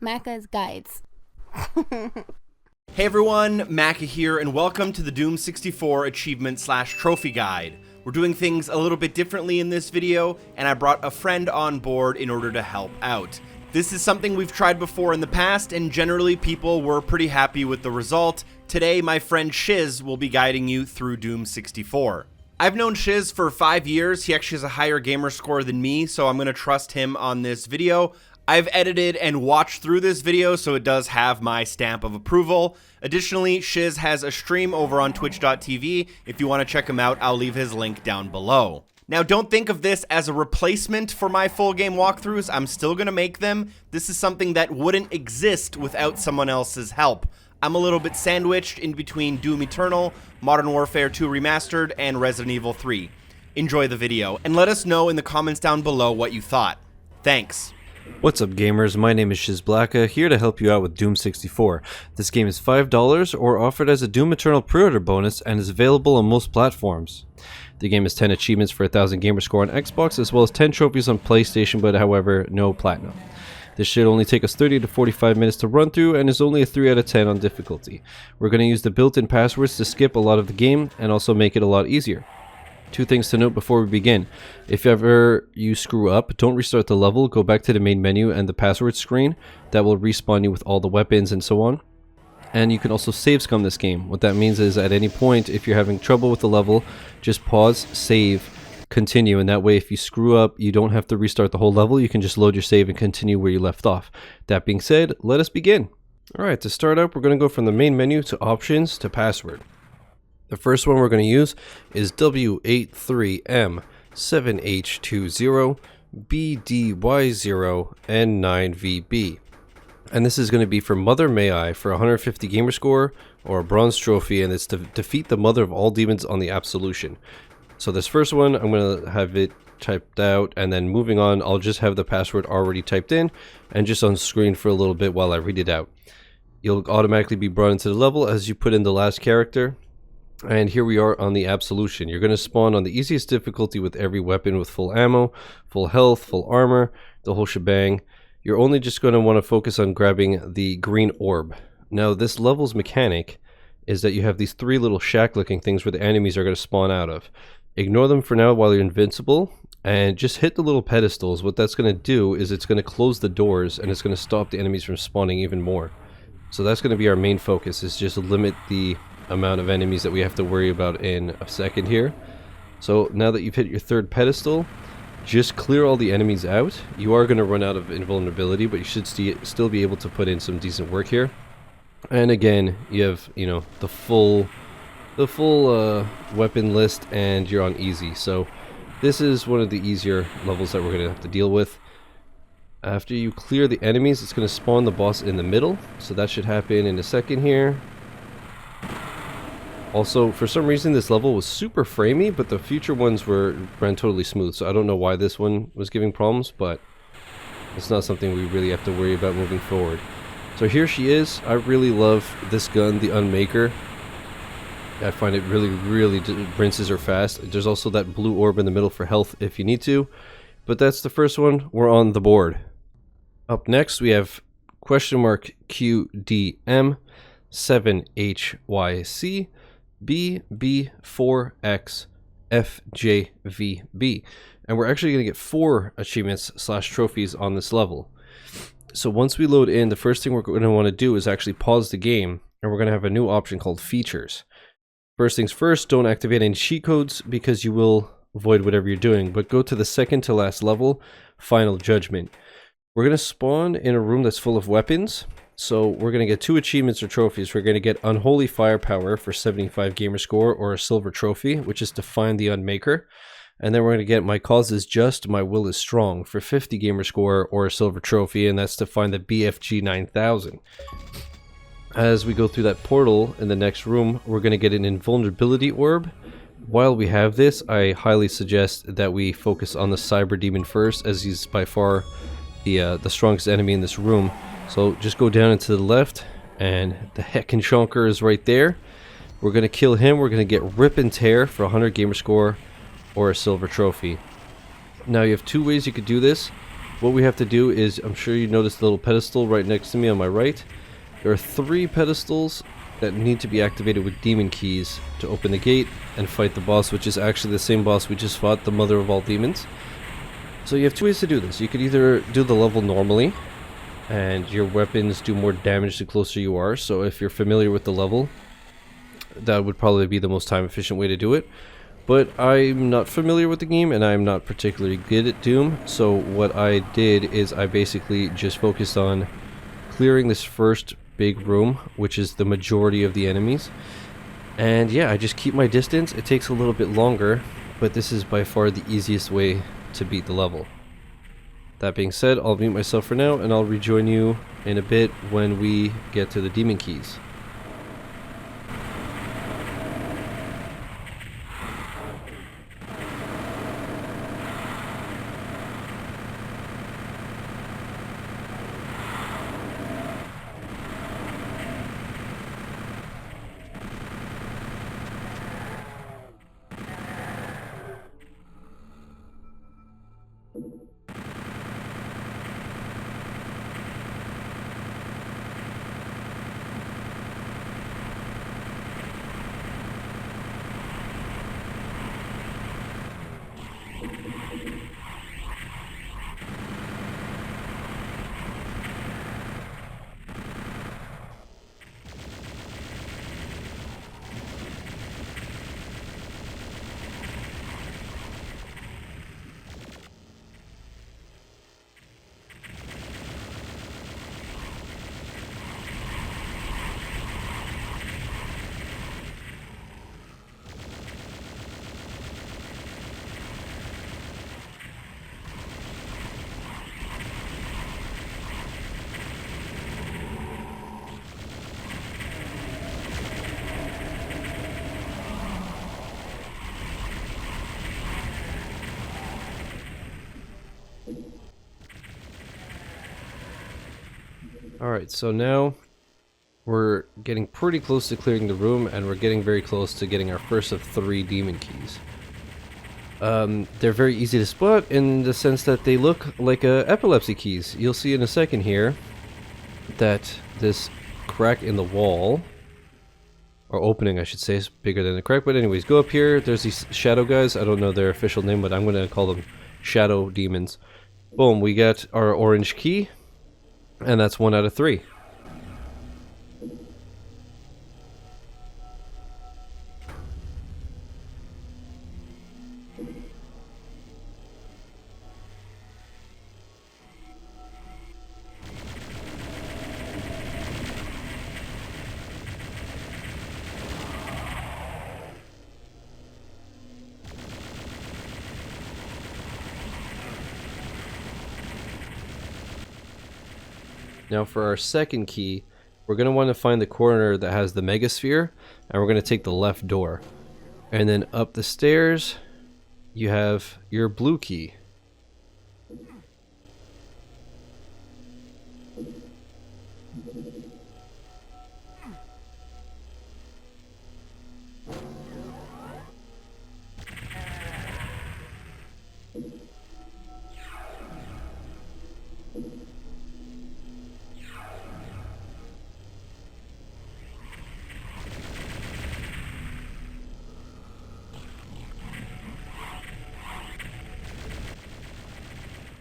Macca's Guides. Hey everyone, Macca here, and welcome to the Doom 64 Achievement/Trophy Guide. We're doing things a little bit differently in this video, and I brought a friend on board in order to help out. This is something we've tried before in the past, and generally people were pretty happy with the result. Today, my friend Shiz will be guiding you through Doom 64. I've known Shiz for 5 years. He actually has a higher gamer score than me, so I'm going to trust him on this video. I've edited and watched through this video, so it does have my stamp of approval. Additionally, Shiz has a stream over on twitch.tv. If you want to check him out, I'll leave his link down below. Now, don't think of this as a replacement for my full game walkthroughs. I'm still going to make them. This is something that wouldn't exist without someone else's help. I'm a little bit sandwiched in between Doom Eternal, Modern Warfare 2 Remastered, and Resident Evil 3. Enjoy the video, and let us know in the comments down below what you thought. Thanks. What's up gamers, my name is Shizblacka, here to help you out with Doom 64. This game is $5 or offered as a Doom Eternal pre-order bonus and is available on most platforms. The game has 10 achievements for 1000 gamer score on Xbox as well as 10 trophies on PlayStation, but however, no platinum. This should only take us 30 to 45 minutes to run through and is only a 3 out of 10 on difficulty. We're going to use the built-in passwords to skip a lot of the game and also make it a lot easier. Two things to note before we begin. If ever you screw up, don't restart the level, go back to the main menu and the password screen. That will respawn you with all the weapons and so on. And you can also save scum this game. What that means is at any point, if you're having trouble with the level, just pause, save, continue, and that way if you screw up, you don't have to restart the whole level, you can just load your save and continue where you left off. That being said, let us begin. Alright, to start up, we're going to go from the main menu to options to password. The first one we're going to use is W83M7H20BDY0N9VB. And this is going to be for Mother May I for 150 gamer score or a bronze trophy, and it's to defeat the mother of all demons on the Absolution. So this first one, I'm going to have it typed out, and then moving on, I'll just have the password already typed in and just on screen for a little bit while I read it out. You'll automatically be brought into the level as you put in the last character. And here we are on the Absolution. You're going to spawn on the easiest difficulty with every weapon with full ammo, full health, full armor, the whole shebang. You're only just going to want to focus on grabbing the green orb. Now this level's mechanic is that you have these 3 little shack looking things where the enemies are going to spawn out of. Ignore them for now while you're invincible and just hit the little pedestals. What that's going to do is it's going to close the doors and it's going to stop the enemies from spawning even more. So that's going to be our main focus, is just limit the amount of enemies that we have to worry about in a second here. So now that you've hit your 3rd pedestal, just clear all the enemies out. You are going to run out of invulnerability, but you should still be able to put in some decent work here. And again, you have, the full weapon list, and you're on easy. So this is one of the easier levels that we're going to have to deal with. After you clear the enemies, it's going to spawn the boss in the middle. So that should happen in a second here. Also, for some reason this level was super framey, but the future ones ran totally smooth, so I don't know why this one was giving problems, but it's not something we really have to worry about moving forward. So here she is. I really love this gun, the Unmaker. I find it really rinses her fast. There's also that blue orb in the middle for health if you need to, but that's the first one. We're on the board. Up next we have $QDM7HYC BB4XFJVB, and we're actually going to get 4 achievements/trophies on this level. So once we load in, the first thing we're going to want to do is actually pause the game, and we're going to have a new option called features. First things first, don't activate any cheat codes because you will avoid whatever you're doing, but go to the second to last level, Final Judgment. We're going to spawn in a room that's full of weapons. So we're going to get 2 achievements or trophies. We're going to get Unholy Firepower for 75 gamer score or a silver trophy, which is to find the Unmaker. And then we're going to get My Cause is Just, My Will is Strong for 50 gamer score or a silver trophy, and that's to find the BFG 9000. As we go through that portal in the next room, we're going to get an invulnerability orb. While we have this, I highly suggest that we focus on the Cyber Demon first, as he's by far the strongest enemy in this room. So just go down and to the left, and the heckin' chonker is right there. We're going to kill him. We're going to get Rip and Tear for 100 gamer score or a silver trophy. Now you have 2 ways you could do this. what we have to do is, I'm sure you noticed the little pedestal right next to me on my right. There are 3 pedestals that need to be activated with demon keys to open the gate and fight the boss, which is actually the same boss we just fought, the mother of all demons. So you have 2 ways to do this. You could either do the level normally, and your weapons do more damage the closer you are. So if you're familiar with the level, that would probably be the most time efficient way to do it. But I'm not familiar with the game, and I'm not particularly good at Doom, so what I did is I basically just focused on clearing this first big room, which is the majority of the enemies. And yeah, I just keep my distance. It takes a little bit longer, but this is by far the easiest way to beat the level. That being said, I'll mute myself for now, and I'll rejoin you in a bit when we get to the demon keys. Alright, so now we're getting pretty close to clearing the room, and we're getting very close to getting our first of 3 demon keys. They're very easy to spot in the sense that they look like epilepsy keys. You'll see in a second here that this crack in the wall, or opening I should say, is bigger than the crack, but anyways, go up here. There's these shadow guys. I don't know their official name, but I'm going to call them shadow demons. Boom, we got our orange key. And that's 1 out of 3. Now for our second key, we're going to want to find the corner that has the megasphere, and we're going to take the left door. And then up the stairs, you have your blue key.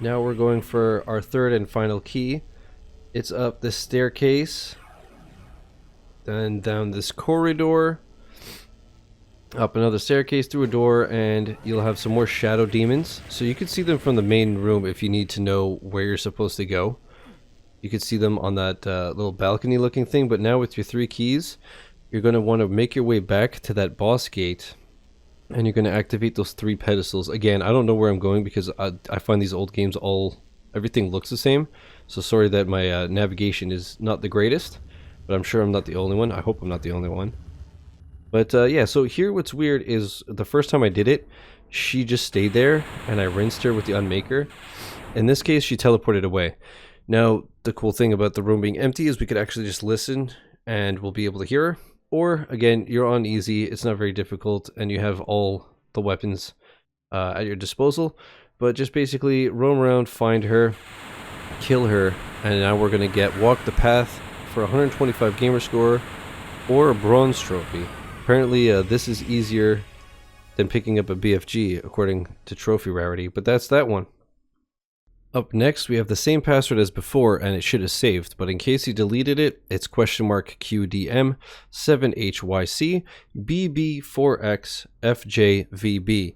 Now we're going for our third and final key. It's up this staircase, then down this corridor, up another staircase through a door, and you'll have some more shadow demons. So you can see them from the main room if you need to know where you're supposed to go. You can see them on that little balcony looking thing, but now with your 3 keys, you're going to want to make your way back to that boss gate. And you're going to activate those 3 pedestals. Again, I don't know where I'm going because I find these old games everything looks the same. So sorry that my navigation is not the greatest, but I'm sure I'm not the only one. I hope I'm not the only one. But yeah, so here what's weird is the first time I did it, she just stayed there and I rinsed her with the Unmaker. In this case, she teleported away. Now, the cool thing about the room being empty is we could actually just listen and we'll be able to hear her. Or, again, you're on easy, it's not very difficult, and you have all the weapons at your disposal. But just basically roam around, find her, kill her, and now we're going to get Walk the Path for 125 gamer score or a bronze trophy. Apparently this is easier than picking up a BFG according to trophy rarity, but that's that one. Up next, we have the same password as before, and it should have saved, but in case you deleted it, it's QDM 7HYC BB4X FJVB.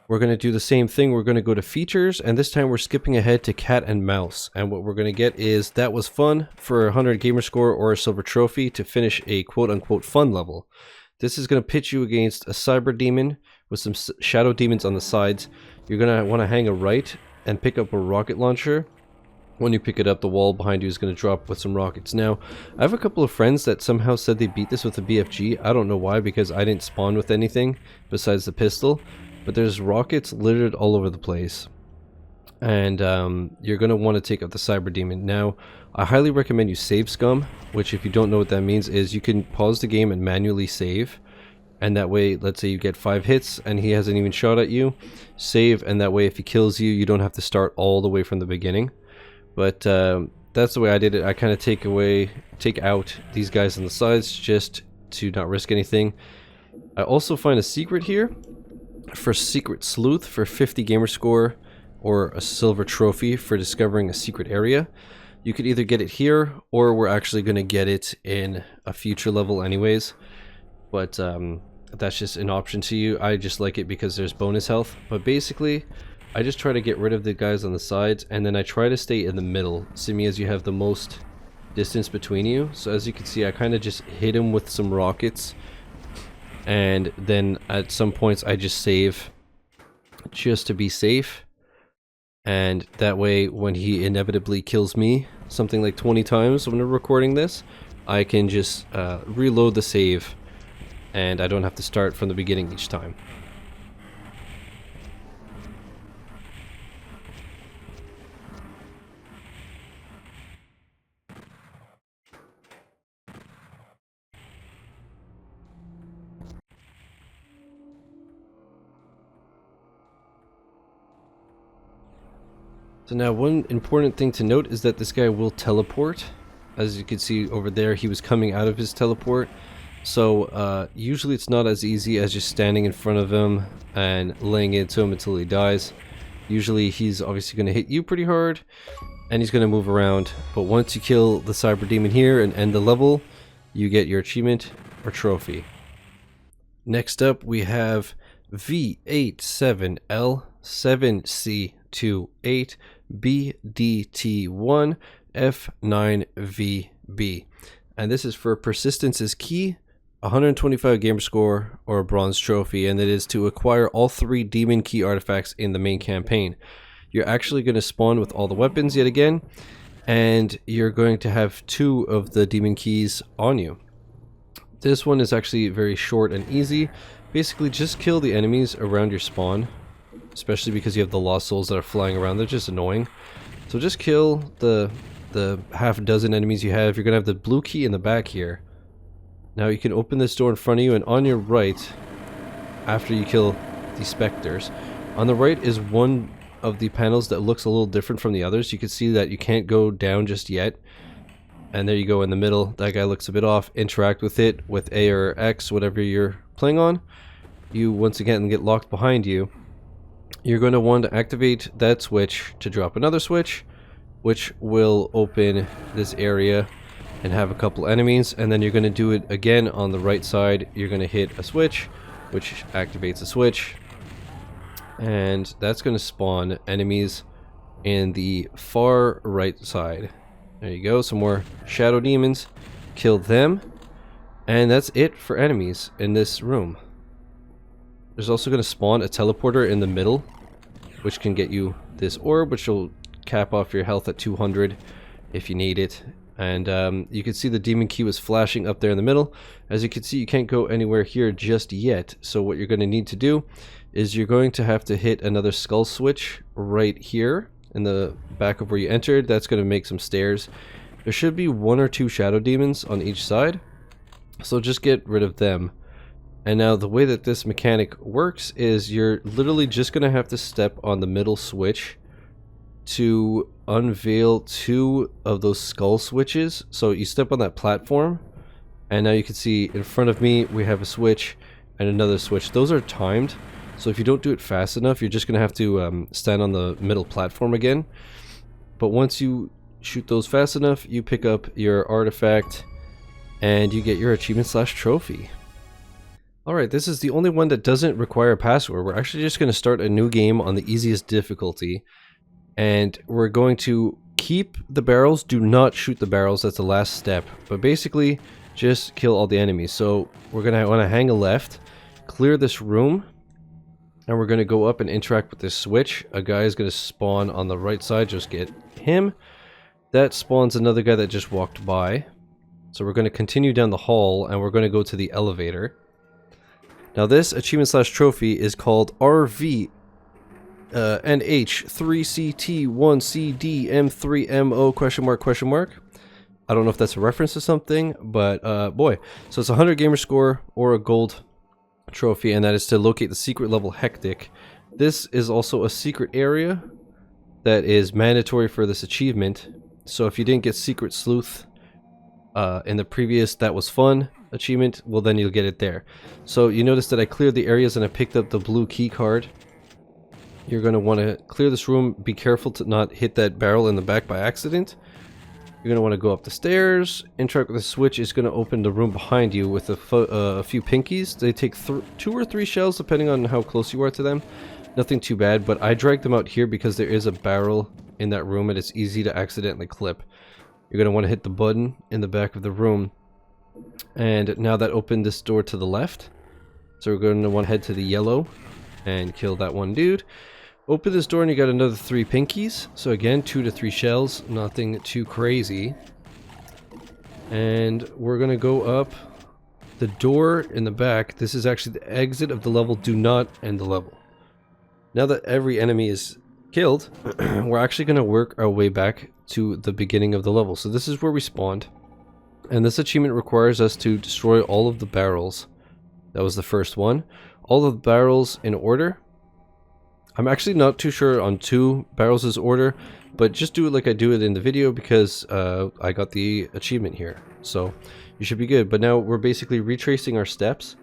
We're going to do the same thing. We're going to go to features, and this time we're skipping ahead to cat and mouse, and what we're going to get is that was fun for 100 gamer score or a silver trophy to finish a quote-unquote fun level. This is going to pitch you against a cyber demon with some shadow demons on the sides. You're going to want to hang a right and pick up a rocket launcher. When you pick it up, the wall behind you is going to drop with some rockets. Now, I have a couple of friends that somehow said they beat this with a BFG. I don't know why, because I didn't spawn with anything besides the pistol. But there's rockets littered all over the place. And you're going to want to take out the cyber demon. Now, I highly recommend you save scum, which if you don't know what that means is you can pause the game and manually save. And that way, let's say you get 5 hits and he hasn't even shot at you, save, and that way if he kills you, you don't have to start all the way from the beginning. But that's the way I did it. I kind of take out these guys on the sides just to not risk anything. I also find a secret here for Secret Sleuth for 50 gamer score or a silver trophy for discovering a secret area. You could either get it here or we're actually going to get it in a future level anyways. But that's just an option to you. I just like it because there's bonus health. But basically, I just try to get rid of the guys on the sides, and then I try to stay in the middle, seeing as you have the most distance between you. So as you can see, I kind of just hit him with some rockets, and then at some points I just save just to be safe. And that way, when he inevitably kills me, something like 20 times when we're recording this, I can just reload the save. And I don't have to start from the beginning each time. So now one important thing to note is that this guy will teleport. As you can see over there, he was coming out of his teleport. So usually it's not as easy as just standing in front of him and laying into him until he dies. Usually he's obviously going to hit you pretty hard and he's going to move around. But once you kill the cyber demon here and end the level, you get your achievement or trophy. Next up we have V87L7C28BDT1F9VB. And this is for Persistence is Key, 125 gamer score or a bronze trophy, and it is to acquire all 3 demon key artifacts in the main campaign. You're actually going to spawn with all the weapons yet again, and you're going to have 2 of the demon keys on you. This one is actually very short and easy. Basically just kill the enemies around your spawn, especially because you have the lost souls that are flying around. They're just annoying. So just kill the half a dozen enemies you have. You're going to have the blue key in the back here. Now you can open this door in front of you, and on your right, after you kill the specters, on the right is one of the panels that looks a little different from the others. You can see that you can't go down just yet. And there you go in the middle. That guy looks a bit off. Interact with it with A or X, whatever you're playing on. You once again get locked behind you. You're going to want to activate that switch to drop another switch, which will open this area and have a couple enemies, and then you're going to do it again on the right side. You're going to hit a switch, which activates a switch, and that's going to spawn enemies in the far right side. There you go, some more shadow demons. Kill them, and that's it for enemies in this room. There's also going to spawn a teleporter in the middle, which can get you this orb, which will cap off your health at 200 if you need it. And you can see the demon key was flashing up there in the middle. As you can see, you can't go anywhere here just yet. So what you're going to need to do is you're going to have to hit another skull switch right here in the back of where you entered. That's going to make some stairs. There should be 1 or 2 shadow demons on each side. So just get rid of them. And now the way that this mechanic works is you're literally just going to have to step on the middle switch to unveil 2 of those skull switches. So you step on that platform, and now you can see in front of me we have a switch and another switch. Those are timed, so if you don't do it fast enough, you're just going to have to stand on the middle platform again. But once you shoot those fast enough, you pick up your artifact and you get your achievement / trophy. Alright, this is the only one that doesn't require a password. We're actually just going to start a new game on the easiest difficulty. And we're going to keep the barrels. Do not shoot the barrels. That's the last step. But basically, just kill all the enemies. So we're going to want to hang a left, clear this room, and we're going to go up and interact with this switch. A guy is going to spawn on the right side. Just get him. That spawns another guy that just walked by. So we're going to continue down the hall, and we're going to go to the elevator. Now this achievement / trophy is called RV NH3CT1CDM3MO ? I don't know if that's a reference to something, but boy. So it's a 100 gamer score or a gold trophy, and that is to locate the secret level Hectic. This is also a secret area that is mandatory for this achievement. So if you didn't get Secret Sleuth in the previous That Was Fun achievement, well then you'll get it there. So you notice that I cleared the areas and I picked up the blue key card. You're going to want to clear this room. Be careful to not hit that barrel in the back by accident. You're going to want to go up the stairs. Interact with the switch is going to open the room behind you with a few pinkies. They take 2 or 3 shells depending on how close you are to them. Nothing too bad, but I dragged them out here because there is a barrel in that room and it's easy to accidentally clip. You're going to want to hit the button in the back of the room. And now that opened this door to the left. So we're going to want to head to the yellow and kill that one dude. Open this door and you got another 3 pinkies. So again, 2 to 3 shells. Nothing too crazy. And we're going to go up the door in the back. This is actually the exit of the level. Do not end the level. Now that every enemy is killed, we're actually going to work our way back to the beginning of the level. So this is where we spawned. And this achievement requires us to destroy all of the barrels. That was the first one. All of the barrels in order. I'm actually not too sure on 2 barrels' order, but just do it like I do it in the video because I got the achievement here. So you should be good. But now we're basically retracing our steps.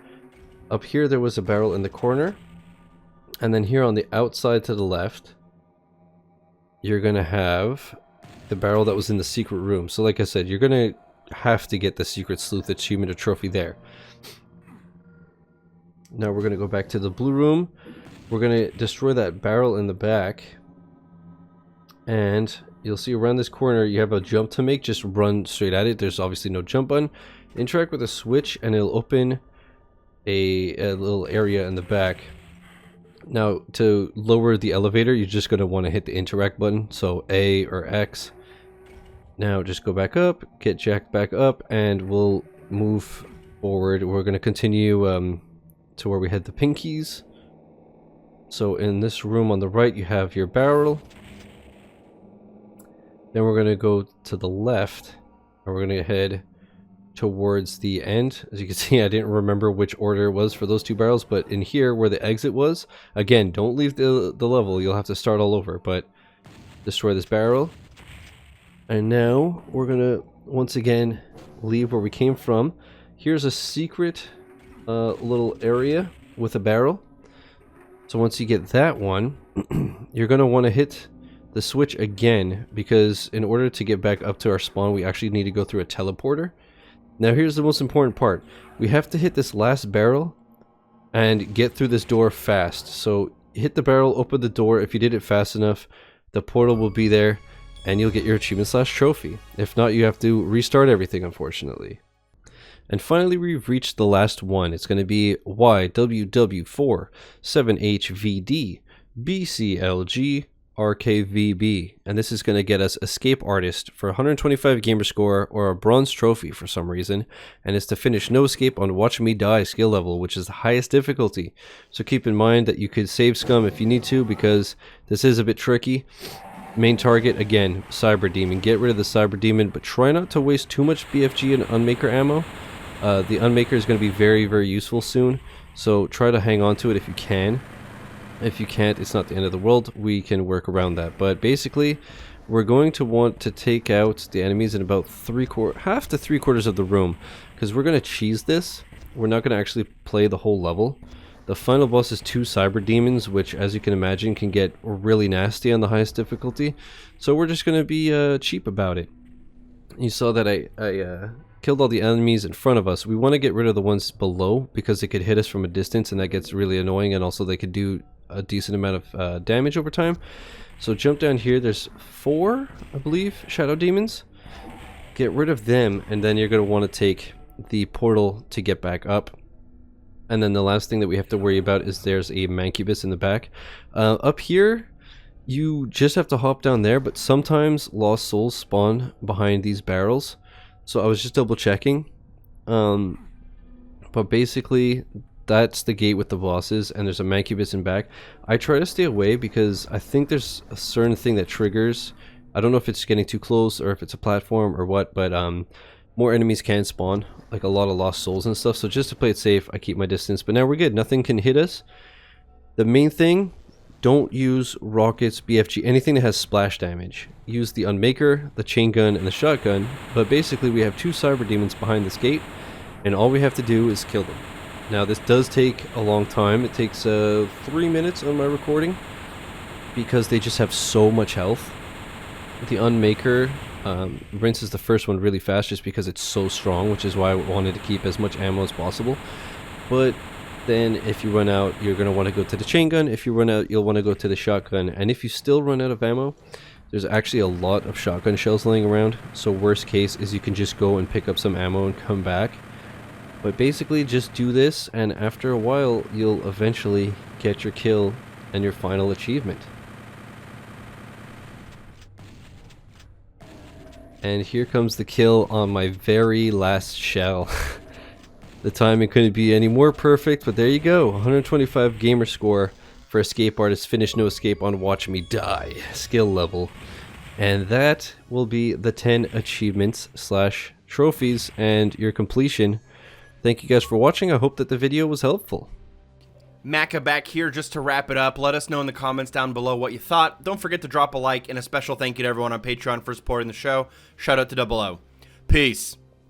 Up here there was a barrel in the corner. And then here on the outside to the left, you're going to have the barrel that was in the secret room. So like I said, you're going to have to get the Secret Sleuth achievement or trophy there. Now we're going to go back to the blue room. We're going to destroy that barrel in the back. And you'll see around this corner you have a jump to make. Just run straight at it. There's obviously no jump button. Interact with a switch and it'll open a little area in the back. Now to lower the elevator, you're just going to want to hit the interact button. So A or X. Now just go back up, get jacked back up, and we'll move forward. We're going to continue to where we had the pinkies. So in this room on the right, you have your barrel. Then we're going to go to the left, and we're going to head towards the end. As you can see, I didn't remember which order it was for those 2 barrels, but in here where the exit was, again, don't leave the level. You'll have to start all over, but destroy this barrel. And now we're gonna once again leave where we came from. Here's a secret little area with a barrel. So once you get that one, you're gonna want to hit the switch again, because in order to get back up to our spawn, we actually need to go through a teleporter. Now here's the most important part. We have to hit this last barrel and get through this door fast. So hit the barrel, open the door. If you did it fast enough, the portal will be there and you'll get your achievement / trophy. If not, you have to restart everything, unfortunately. And finally, we've reached the last one. It's going to be YWW4 7HVD BCLG RKVB. And this is going to get us Escape Artist for 125 gamer score or a bronze trophy for some reason. And it's to finish No Escape on Watch Me Die skill level, which is the highest difficulty. So keep in mind that you could save scum if you need to, because this is a bit tricky. Main target, again, Cyber Demon. Get rid of the Cyber Demon, but try not to waste too much BFG and Unmaker ammo. The Unmaker is going to be very, very useful soon. So try to hang on to it if you can. If you can't, it's not the end of the world. We can work around that. But basically, we're going to want to take out the enemies in about half to 3/4 of the room, because we're going to cheese this. We're not going to actually play the whole level. The final boss is 2 cyber demons, which, as you can imagine, can get really nasty on the highest difficulty. So we're just going to be cheap about it. You saw that I killed all the enemies in front of us. We want to get rid of the ones below, because they could hit us from a distance, and that gets really annoying, and also they could do a decent amount of damage over time. So jump down here. There's 4, I believe, shadow demons. Get rid of them, and then you're going to want to take the portal to get back up. And then the last thing that we have to worry about is there's a mancubus in the back. Up here, you just have to hop down there, but sometimes lost souls spawn behind these barrels. So I was just double checking. But basically, that's the gate with the bosses, and there's a mancubus in back. I try to stay away because I think there's a certain thing that triggers. I don't know if it's getting too close or if it's a platform or what, but more enemies can spawn, like a lot of lost souls and stuff. So just to play it safe, I keep my distance. But now we're good. Nothing can hit us. The main thing, don't use rockets, BFG, anything that has splash damage. Use the Unmaker, the chain gun, and the shotgun. But basically, we have 2 cyber demons behind this gate, and all we have to do is kill them. Now, this does take a long time. It takes 3 minutes on my recording, because they just have so much health. The Unmaker rinses the first one really fast just because it's so strong, which is why I wanted to keep as much ammo as possible. But then if you run out, you're going to want to go to the chain gun. If you run out, you'll want to go to the shotgun. And if you still run out of ammo, there's actually a lot of shotgun shells laying around. So worst case is you can just go and pick up some ammo and come back. But basically just do this, and after a while you'll eventually get your kill and your final achievement. And here comes the kill on my very last shell. The timing couldn't be any more perfect, but there you go. 125 gamer score for Escape Artist. Finish no escape on Watch Me Die skill level. And that will be the 10 achievements / trophies and your completion. Thank you guys for watching. I hope that the video was helpful. Macca back here just to wrap it up. Let us know in the comments down below what you thought. Don't forget to drop a like, and a special thank you to everyone on Patreon for supporting the show. Shout out to 00. Peace.